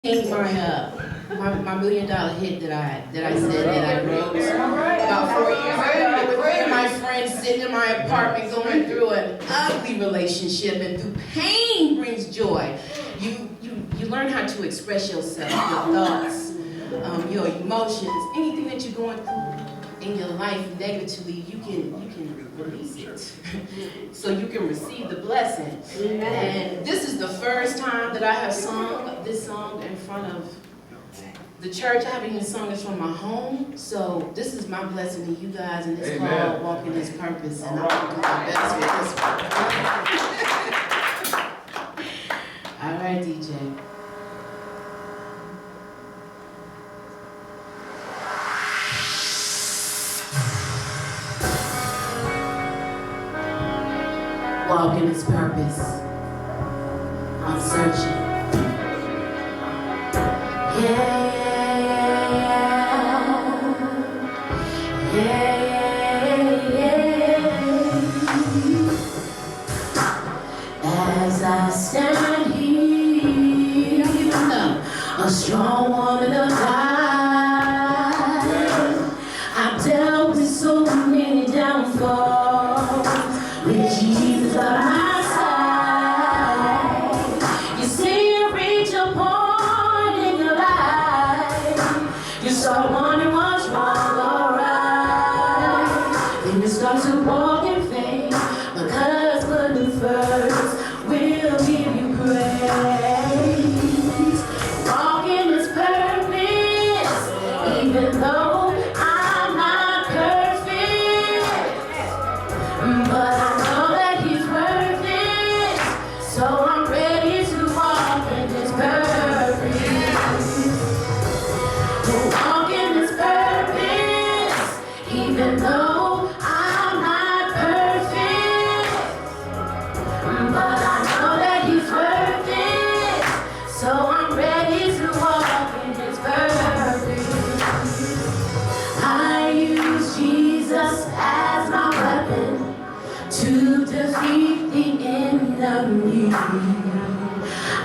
Sing my $1 million hit that I said that I wrote about 4 years ago with three of my friends sitting in my apartment going through an ugly relationship, and through pain brings joy. You learn how to express yourself, your thoughts, your emotions, anything that you're going through in your life negatively, you can release it so you can receive the blessing. And this is the first time that I have sung this song in front of the church. I haven't even sung this from my home, so this is my blessing to you guys, and it's called Walk in His Purpose, and I'm going to do my best with this one. All right, DJ. Walk in His purpose. I'm searching. As I stand here, a strong woman of God, I've dealt with so many downfalls. With Jesus by my side, you see you reach a point in your life, you start wondering what's wrong or right, then you start to walk in faith, because putting first will give you praise. Walk in His purpose, even though I'm not perfect, but so I'm ready to walk in His purpose. Walk in His purpose, even though I'm not perfect, but I know that He's worth it. So I'm ready to walk in His purpose. I use Jesus as my weapon to defeat the enemy.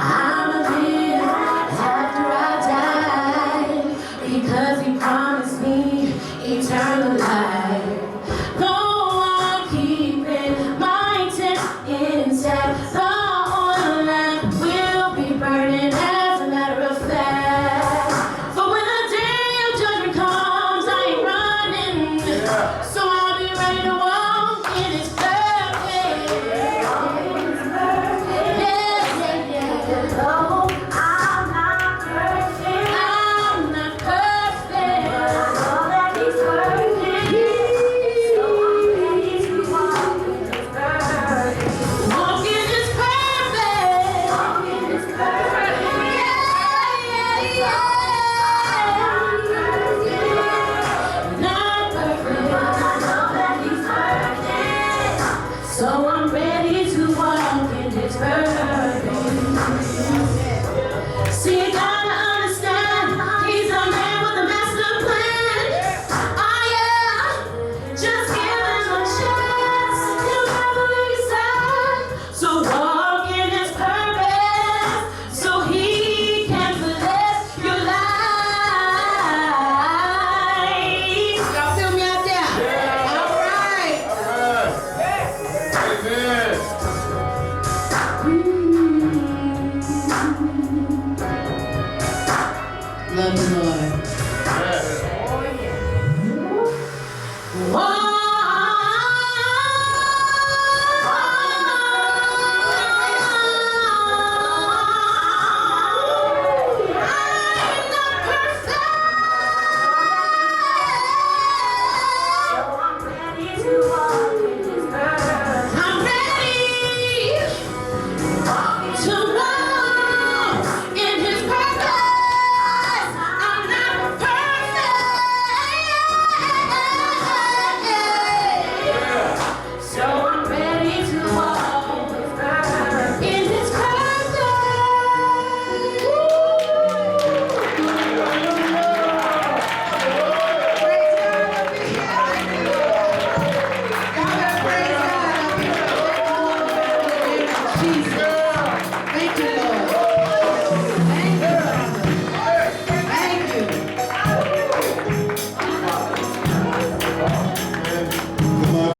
I'ma live after I die, because He promised me eternal life. Go on keeping my tent intact. The oil lamp will be burning, as a matter of fact. For when the day of judgment comes, I ain't running, so I'll be ready to walk in His purpose. So I'm ready to walk in His purpose. See, you gotta understand, He's a man with a master plan. Oh yeah, just give Him a chance, He'll never leave you sad. So walk in His purpose, so He can bless your life. Y'all feel me out there? Yeah. All right. Amen. Love the Lord.